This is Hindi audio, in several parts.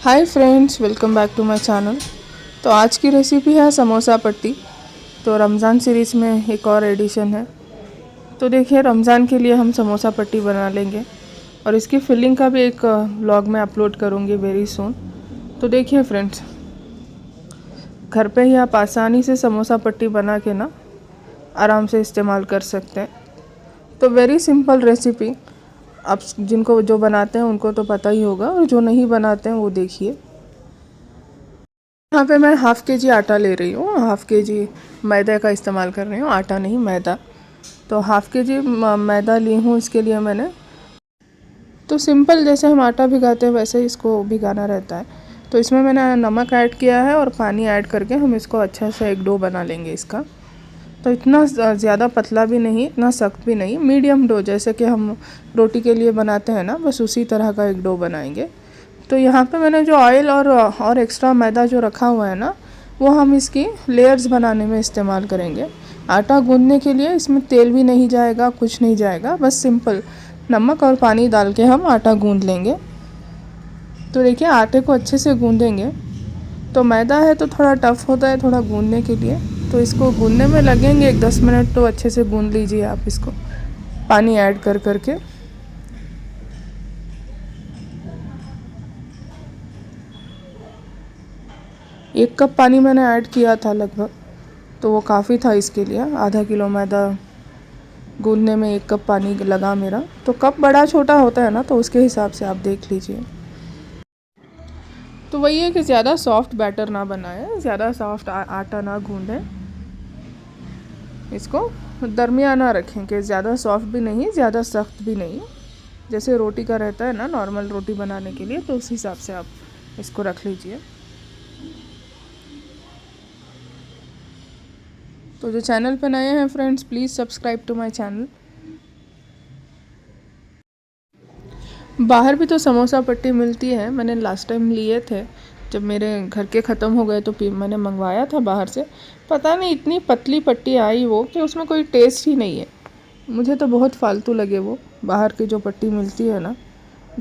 Hi friends, welcome back to my channel. तो आज की रेसिपी है समोसा पट्टी। तो रमज़ान सीरीज़ में एक और एडिशन है। तो देखिए, रमज़ान के लिए हम समोसा पट्टी बना लेंगे और इसकी फिलिंग का भी एक व्लॉग मैं अपलोड करूँगी वेरी सून। तो देखिए फ्रेंड्स, घर पे ही आप आसानी से समोसा पट्टी बना के ना आराम से इस्तेमाल कर सकते हैं। तो वेरी सिंपल रेसिपी। आप जिनको जो बनाते हैं उनको तो पता ही होगा, और जो नहीं बनाते हैं वो देखिए। यहाँ पे मैं हाफ़ के जी आटा ले रही हूँ, हाफ़ के जी मैदे का इस्तेमाल कर रही हूँ, आटा नहीं मैदा। तो हाफ़ के जी मैदा ली हूँ इसके लिए मैंने। तो सिंपल जैसे हम आटा भिगाते हैं वैसे ही इसको भिगाना रहता है। तो इसमें मैंने नमक ऐड किया है और पानी ऐड करके हम इसको अच्छा से एक डो बना लेंगे इसका। तो इतना ज़्यादा पतला भी नहीं, इतना सख्त भी नहीं, मीडियम डो जैसे कि हम रोटी के लिए बनाते हैं ना, बस उसी तरह का एक डो बनाएंगे। तो यहाँ पे मैंने जो ऑयल और एक्स्ट्रा मैदा जो रखा हुआ है ना, वो हम इसकी लेयर्स बनाने में इस्तेमाल करेंगे। आटा गूंदने के लिए इसमें तेल भी नहीं जाएगा, कुछ नहीं जाएगा, बस सिंपल नमक और पानी डाल के हम आटा गूंद लेंगे। तो देखिए, आटे को अच्छे से गूंदेंगे। तो मैदा है तो थोड़ा टफ़ होता है थोड़ा गूंदने के लिए, तो इसको गूंदने में लगेंगे 10 मिनट। तो अच्छे से गूंद लीजिए आप इसको पानी ऐड कर करके। एक कप पानी मैंने ऐड किया था लगभग, तो वो काफ़ी था इसके लिए। आधा किलो मैदा गूंदने में 1 कप पानी लगा मेरा। तो कप बड़ा छोटा होता है ना, तो उसके हिसाब से आप देख लीजिए। तो वही है कि ज़्यादा सॉफ्ट बैटर ना बनाएं, ज़्यादा सॉफ्ट आटा ना गूंदें, इसको दरमियाना रखें कि ज़्यादा सॉफ्ट भी नहीं, ज़्यादा सख्त भी नहीं, जैसे रोटी का रहता है ना नॉर्मल रोटी बनाने के लिए, तो उस हिसाब से आप इसको रख लीजिए। तो जो चैनल पर नए हैं friends, please subscribe to my channel. बाहर भी तो समोसा पट्टी मिलती है, मैंने लास्ट टाइम लिए थे जब मेरे घर के ख़त्म हो गए, तो मैंने मंगवाया था बाहर से। पता नहीं इतनी पतली पट्टी आई वो कि उसमें कोई टेस्ट ही नहीं है। मुझे तो बहुत फालतू लगे वो बाहर की जो पट्टी मिलती है ना।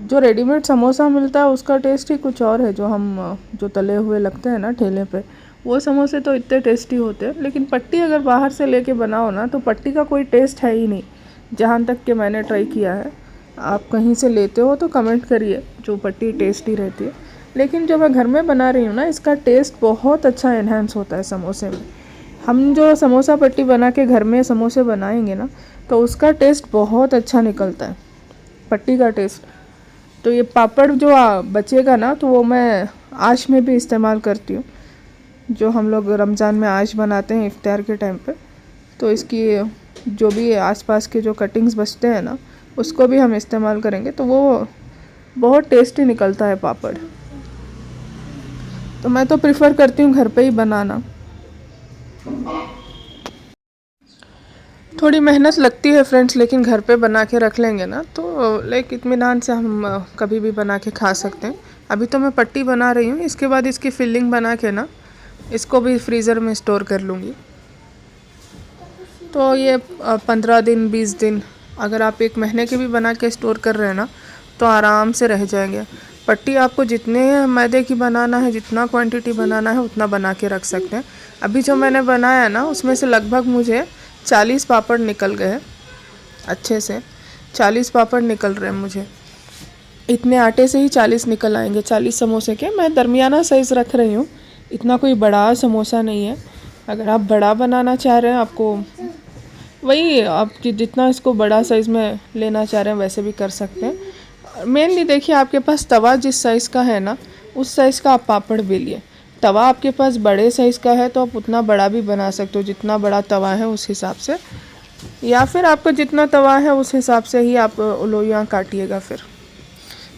जो रेडीमेड समोसा मिलता है उसका टेस्ट ही कुछ और है, जो तले हुए लगते हैं ना ठेले पे, वो समोसे तो इतने टेस्टी होते हैं। लेकिन पट्टी अगर बाहर से लेके बनाओ ना, तो पट्टी का कोई टेस्ट है ही नहीं, जहाँ तक कि मैंने ट्राई किया है। आप कहीं से लेते हो तो कमेंट करिए, जो पट्टी टेस्टी रहती है। लेकिन जो मैं घर में बना रही हूँ ना, इसका टेस्ट बहुत अच्छा इन्हेंस होता है समोसे में। हम जो समोसा पट्टी बना के घर में समोसे बनाएंगे ना, तो उसका टेस्ट बहुत अच्छा निकलता है, पट्टी का टेस्ट। तो ये पापड़ जो बचेगा ना, तो वो मैं आश में भी इस्तेमाल करती हूँ। जो हम लोग रमज़ान में आश बनाते हैं इफ्तार के टाइम पे, तो इसकी जो भी आसपास के जो कटिंग्स बचते हैं ना, उसको भी हम इस्तेमाल करेंगे, तो वो बहुत टेस्टी निकलता है पापड़। तो मैं तो प्रिफ़र करती हूँ घर पे ही बनाना। थोड़ी मेहनत लगती है फ्रेंड्स, लेकिन घर पे बना के रख लेंगे ना, तो लाइक इत्मीनान से हम कभी भी बना के खा सकते हैं। अभी तो मैं पट्टी बना रही हूँ, इसके बाद इसकी फिलिंग बना के ना इसको भी फ्रीज़र में स्टोर कर लूँगी। तो ये 15 दिन 20 दिन, अगर आप 1 महीने के भी बना के स्टोर कर रहे हैं ना, तो आराम से रह जाएंगे। पट्टी आपको जितने मैदे की बनाना है, जितना क्वांटिटी बनाना है उतना बना के रख सकते हैं। अभी जो मैंने बनाया ना, उसमें से लगभग मुझे 40 पापड़ निकल गए अच्छे से। 40 पापड़ निकल रहे हैं मुझे, इतने आटे से ही 40 निकल आएंगे। 40 समोसे के मैं दरमियाना साइज़ रख रही हूँ, इतना कोई बड़ा समोसा नहीं है। अगर आप बड़ा बनाना चाह रहे हैं, आपको वही आप जितना इसको बड़ा साइज़ में लेना चाह रहे हैं वैसे भी कर सकते हैं। मेनली देखिए, आपके पास तवा जिस साइज़ का है ना, उस साइज़ का आप पापड़ बेलिए। तवा आपके पास बड़े साइज़ का है तो आप उतना बड़ा भी बना सकते हो, जितना बड़ा तवा है उस हिसाब से, या फिर आपका जितना तवा है उस हिसाब से ही आप लोइयाँ काटिएगा। फिर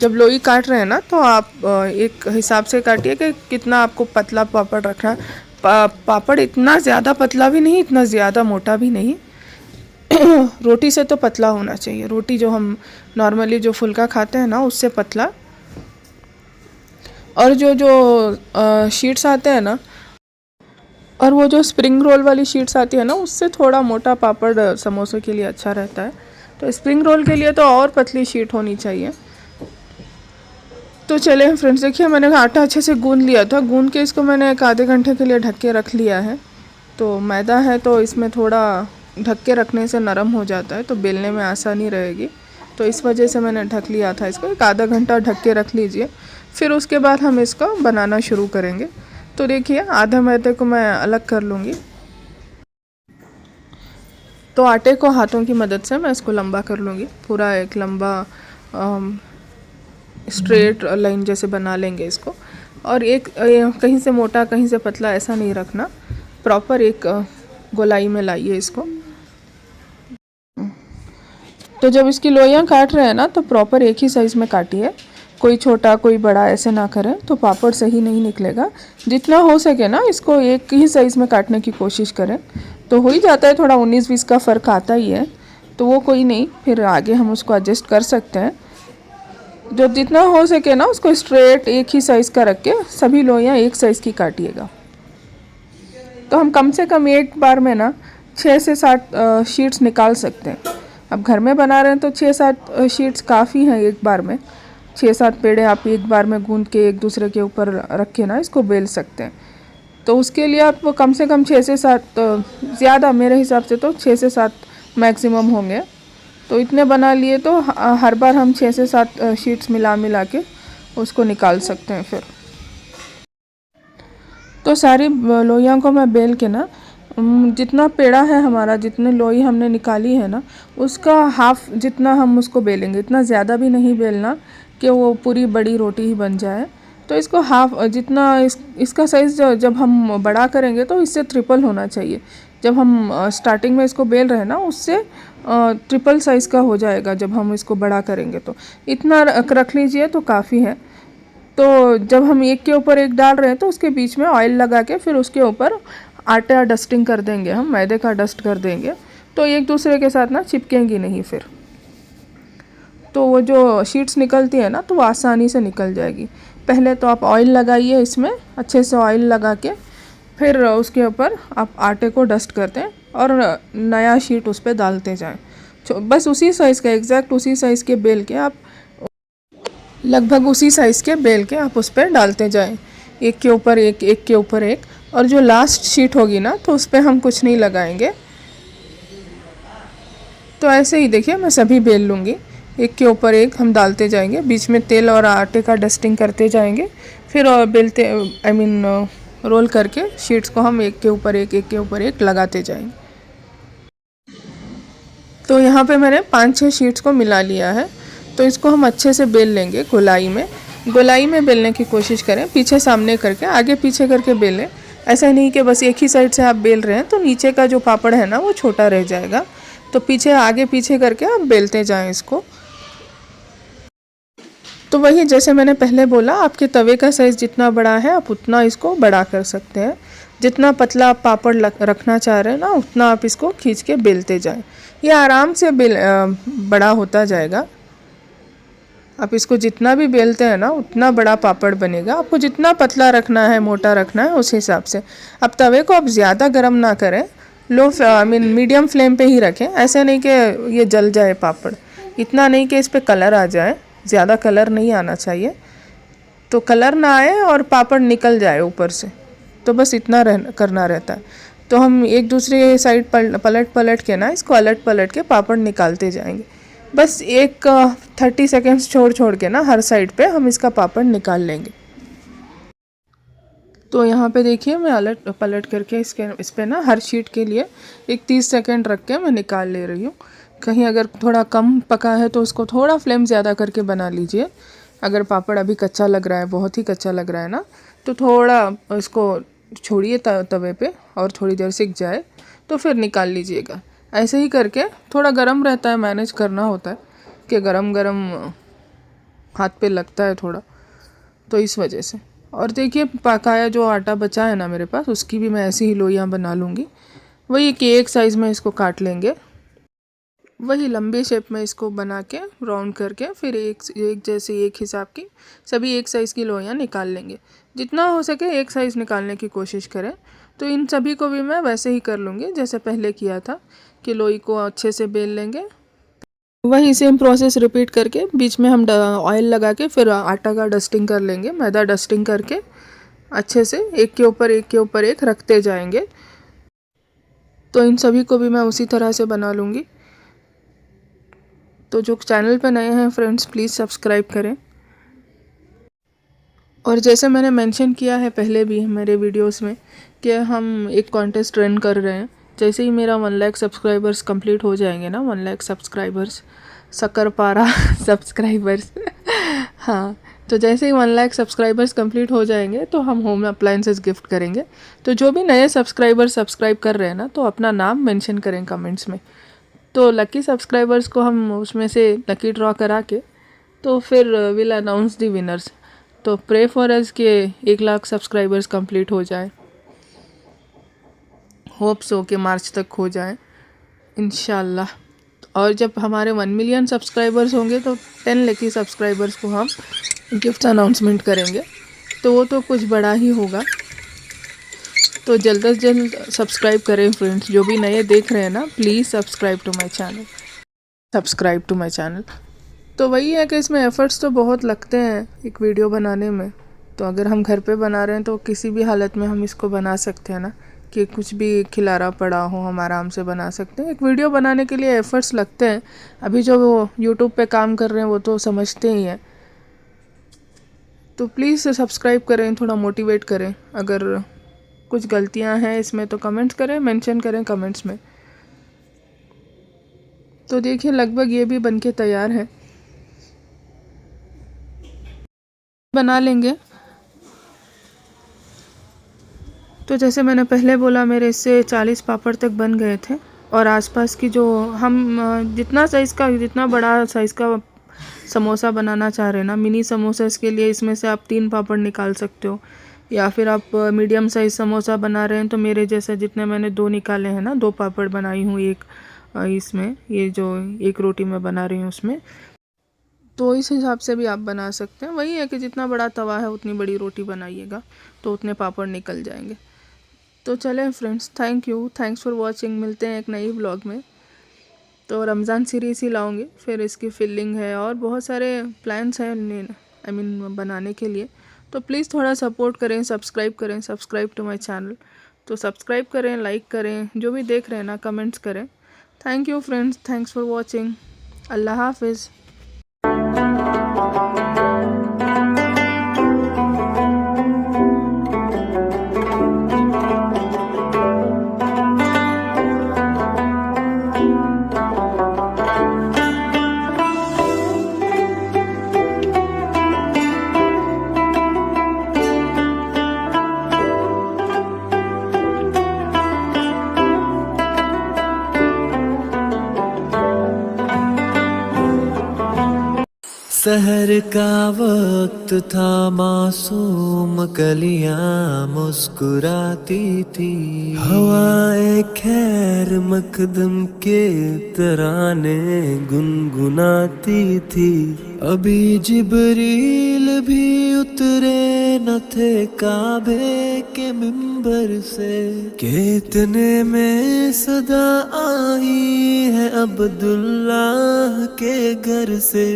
जब लोई काट रहे हैं ना, तो आप एक हिसाब से काटिए कि कितना आपको पतला पापड़ रखना है। पापड़ इतना ज़्यादा पतला भी नहीं, इतना ज़्यादा मोटा भी नहीं। रोटी से तो पतला होना चाहिए, रोटी जो हम नॉर्मली जो फुल्का खाते हैं ना, उससे पतला। और जो शीट्स आते हैं ना, और वो जो स्प्रिंग रोल वाली शीट्स आती है ना, उससे थोड़ा मोटा पापड़ समोसे के लिए अच्छा रहता है। तो स्प्रिंग रोल के लिए तो और पतली शीट होनी चाहिए। तो चले फ्रेंड्स, देखिए मैंने आटा अच्छे से गूंद लिया था। गूंद के इसको मैंने एक आधे घंटे के लिए ढक के रख लिया है। तो मैदा है तो इसमें थोड़ा ढक के रखने से नरम हो जाता है, तो बेलने में आसानी रहेगी। तो इस वजह से मैंने ढक लिया था इसको। एक आधा घंटा ढक के रख लीजिए, फिर उसके बाद हम इसको बनाना शुरू करेंगे। तो देखिए आधा मैदे को मैं अलग कर लूँगी। तो आटे को हाथों की मदद से मैं इसको लंबा कर लूँगी, पूरा एक लंबा स्ट्रेट लाइन जैसे बना लेंगे इसको। और एक कहीं से मोटा कहीं से पतला ऐसा नहीं रखना, प्रॉपर एक गोलाई में लाइए इसको। तो जब इसकी लोइयाँ काट रहे हैं ना, तो प्रॉपर एक ही साइज़ में काटिए, कोई छोटा कोई बड़ा ऐसे ना करें, तो पापड़ सही नहीं निकलेगा। जितना हो सके ना इसको एक ही साइज़ में काटने की कोशिश करें। तो हो ही जाता है, थोड़ा 19-20 का फ़र्क आता ही है, तो वो कोई नहीं, फिर आगे हम उसको एडजस्ट कर सकते हैं। जो जितना हो सके ना उसको स्ट्रेट एक ही साइज़ का रख के सभी लोइयाँ एक साइज़ की काटिएगा। तो हम कम से कम एक बार में ना 6 से 7 शीट्स निकाल सकते हैं। अब घर में बना रहे हैं तो 6-7 शीट्स काफ़ी हैं एक बार में। 6-7 पेड़े आप एक बार में गूंद के एक दूसरे के ऊपर रख के ना इसको बेल सकते हैं। तो उसके लिए आप कम से कम 6 से 7, ज़्यादा मेरे हिसाब से तो 6 से 7 मैक्सिमम होंगे। तो इतने बना लिए तो हर बार हम 6 से 7 शीट्स मिला के उसको निकाल सकते हैं। फिर तो सारी लोइयाँ को मैं बेल के ना, जितना पेड़ा है हमारा, जितने लोई हमने निकाली है ना, उसका हाफ जितना हम उसको बेलेंगे। इतना ज़्यादा भी नहीं बेलना कि वो पूरी बड़ी रोटी ही बन जाए। तो इसको हाफ जितना इसका साइज़ जब हम बड़ा करेंगे तो इससे ट्रिपल होना चाहिए। जब हम स्टार्टिंग में इसको बेल रहे हैं ना, उससे ट्रिपल साइज़ का हो जाएगा जब हम इसको बड़ा करेंगे। तो इतना रख लीजिए तो काफ़ी है। तो जब हम एक के ऊपर एक डाल रहे हैं तो उसके बीच में ऑयल लगा के फिर उसके ऊपर आटा डस्टिंग कर देंगे, हम मैदे का डस्ट कर देंगे, तो एक दूसरे के साथ ना चिपकेंगी नहीं। फिर तो वो जो शीट्स निकलती है ना, तो वो आसानी से निकल जाएगी। पहले तो आप ऑयल लगाइए, इसमें अच्छे से ऑयल लगा के फिर उसके ऊपर आप आटे को डस्ट करते हैं और नया शीट उस पर डालते जाएँ। बस उसी साइज़ का, एग्जैक्ट उसी साइज़ के बेल के आप, लगभग उसी साइज़ के बेल के आप उस पर डालते जाएं, एक के ऊपर एक, एक के ऊपर एक। और जो लास्ट शीट होगी ना, तो उस पर हम कुछ नहीं लगाएंगे। तो ऐसे ही देखिए मैं सभी बेल लूँगी, एक के ऊपर एक हम डालते जाएंगे, बीच में तेल और आटे का डस्टिंग करते जाएंगे, फिर बेलते रोल करके शीट्स को हम एक के ऊपर एक, एक के ऊपर एक लगाते जाएंगे। तो यहाँ पे मैंने 5-6 शीट्स को मिला लिया है। तो इसको हम अच्छे से बेल लेंगे गोलाई में बेलने की कोशिश करें, पीछे सामने करके, आगे पीछे करके बेलें। ऐसा नहीं कि बस एक ही साइड से आप बेल रहे हैं तो नीचे का जो पापड़ है ना वो छोटा रह जाएगा। तो पीछे आगे पीछे करके आप बेलते जाएं इसको। तो वही जैसे मैंने पहले बोला, आपके तवे का साइज़ जितना बड़ा है आप उतना इसको बड़ा कर सकते हैं। जितना पतला आप पापड़ रखना चाह रहे हैं ना, उतना आप इसको खींच के बेलते जाएं। ये आराम से बड़ा होता जाएगा। आप इसको जितना भी बेलते हैं ना उतना बड़ा पापड़ बनेगा। आपको जितना पतला रखना है, मोटा रखना है, उस हिसाब से। अब तवे को आप ज़्यादा गर्म ना करें, मीडियम फ्लेम पे ही रखें। ऐसे नहीं कि ये जल जाए पापड़, इतना नहीं कि इस पर कलर आ जाए, ज़्यादा कलर नहीं आना चाहिए। तो कलर ना आए और पापड़ निकल जाए ऊपर से, तो बस इतना करना रहता है। तो हम एक दूसरे साइड पलट के ना इसको अलट पलट के पापड़ निकालते जाएंगे। बस एक 30 सेकेंड्स छोड़ के ना हर साइड पे हम इसका पापड़ निकाल लेंगे। तो यहाँ पे देखिए मैं अलट पलट करके इस पे ना हर शीट के लिए एक 30 सेकेंड रख के मैं निकाल ले रही हूँ। कहीं अगर थोड़ा कम पका है तो उसको थोड़ा फ्लेम ज़्यादा करके बना लीजिए। अगर पापड़ अभी कच्चा लग रहा है, बहुत ही कच्चा लग रहा है ना, तो थोड़ा इसको छोड़िए तवे पे और थोड़ी देर सिक जाए तो फिर निकाल लीजिएगा। ऐसे ही करके थोड़ा गरम रहता है, मैनेज करना होता है कि गरम गरम हाथ पे लगता है थोड़ा, तो इस वजह से। और देखिए पकाया जो आटा बचा है ना मेरे पास, उसकी भी मैं ऐसी ही लोइयाँ बना लूँगी। वही कि एक साइज़ में इसको काट लेंगे, वही लंबे शेप में इसको बना के राउंड करके फिर एक जैसे एक हिसाब की सभी एक साइज़ की लोइयाँ निकाल लेंगे। जितना हो सके एक साइज़ निकालने की कोशिश करें। तो इन सभी को भी मैं वैसे ही कर लूँगी जैसे पहले किया था, कि लोई को अच्छे से बेल लेंगे, वही सेम प्रोसेस रिपीट करके बीच में हम ऑयल लगा के फिर आटा का डस्टिंग कर लेंगे, मैदा डस्टिंग करके अच्छे से एक के ऊपर एक के ऊपर एक रखते जाएंगे। तो इन सभी को भी मैं उसी तरह से बना लूँगी। तो जो चैनल पे नए हैं फ्रेंड्स प्लीज़ सब्सक्राइब करें। और जैसे मैंने मेंशन किया है पहले भी मेरे वीडियोस में कि हम एक कॉन्टेस्ट रन कर रहे हैं। जैसे ही मेरा 1 लाख सब्सक्राइबर्स कंप्लीट हो जाएंगे ना, 1 लाख सब्सक्राइबर्स, शक्करपारा सब्सक्राइबर्स हाँ, तो जैसे ही 1 लाख सब्सक्राइबर्स कंप्लीट हो जाएंगे तो हम होम अप्लायंसेस गिफ्ट करेंगे। तो जो भी नए सब्सक्राइबर सब्सक्राइब कर रहे हैं ना, तो अपना नाम मेंशन करें कमेंट्स में। तो लकी सब्सक्राइबर्स को हम उसमें से लकी ड्रॉ करा के तो फिर विल अनाउंस द विनर्स। तो प्रे फॉर अस के 1 लाख सब्सक्राइबर्स कंप्लीट हो जाए, होप सो कि मार्च तक हो जाए इंशाल्लाह। और जब हमारे 1 मिलियन सब्सक्राइबर्स होंगे तो 10 लकी सब्सक्राइबर्स को हम गिफ्ट अनाउंसमेंट करेंगे। तो वो तो कुछ बड़ा ही होगा। तो जल्द से जल्द सब्सक्राइब करें फ्रेंड्स। जो भी नए देख रहे हैं ना, please subscribe to my channel. तो वही है कि इसमें एफ़र्ट्स तो बहुत लगते हैं एक वीडियो बनाने में। तो अगर हम घर पे बना रहे हैं तो किसी भी हालत में हम इसको बना सकते हैं ना, कि कुछ भी खिलारा पड़ा हो हम आराम से बना सकते हैं। एक वीडियो बनाने के लिए एफ़र्ट्स लगते हैं। अभी जो वो यूट्यूब पे काम कर रहे हैं वो तो समझते ही हैं। तो प्लीज़ सब्सक्राइब करें, थोड़ा मोटिवेट करें। अगर कुछ गलतियां हैं इसमें तो कमेंट्स करें, मेंशन करें कमेंट्स में। तो देखिए लगभग ये भी बनके तैयार है, बना लेंगे। तो जैसे मैंने पहले बोला मेरे इससे 40 पापड़ तक बन गए थे। और आसपास की जो हम जितना बड़ा साइज़ का समोसा बनाना चाह रहे हैं ना, मिनी समोसा, इसके लिए इसमें से आप 3 पापड़ निकाल सकते हो। या फिर आप मीडियम साइज़ समोसा बना रहे हैं तो मेरे जैसा जितने मैंने 2 निकाले हैं ना, 2 पापड़ बनाई हूँ एक इसमें, ये जो एक रोटी मैं बना रही हूँ उसमें। तो इस हिसाब से भी आप बना सकते हैं। वही है कि जितना बड़ा तवा है उतनी बड़ी रोटी बनाइएगा तो उतने पापड़ निकल जाएंगे। तो चलें फ्रेंड्स, थैंक्स फॉर वॉचिंग। मिलते हैं एक नई व्लॉग में। तो रमज़ान सीरीज़ ही लाऊंगी, फिर इसकी फिलिंग है और बहुत सारे प्लान्स हैं बनाने के लिए। तो प्लीज़ थोड़ा सपोर्ट करें, सब्सक्राइब टू माय चैनल। तो सब्सक्राइब करें, लाइक करें, जो भी देख रहे हैं ना कमेंट्स करें। Thank you friends, thanks for watching. अल्लाह हाफिज़। सहर का वक्त था, मासूम कलियां मुस्कुराती थी, हवाएं खैर मकदम के तराने गुनगुनाती थी। अभी जिब्रील भी उतरे न थे काबे के मिंबर से, के इतने में सदा आई है अब्दुल्लाह के घर से।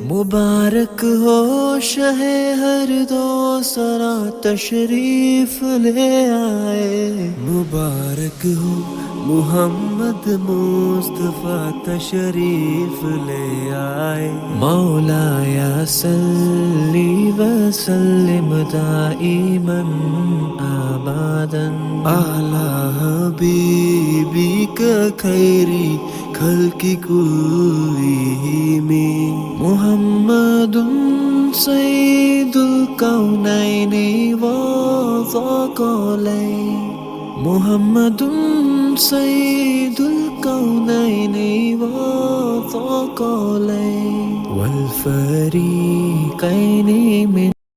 मुबारक हो शहे हर दो सरा तशरीफ ले आए, मुबारक हो मुहम्मद मुस्तफा तशरीफ ले आए। मौलाया सल्ली व सल्लिम दाइमन आबादन आला हबीबी का खैरी खल्की कुल्लिहिमी, मुहम्मदुन सय्यिदुल कौनैनि व ज़क़लैन, मुहम्मदुन सय्यिदुल कौनैनि व ज़क़लैन वल फ़रीक़ैनि मिन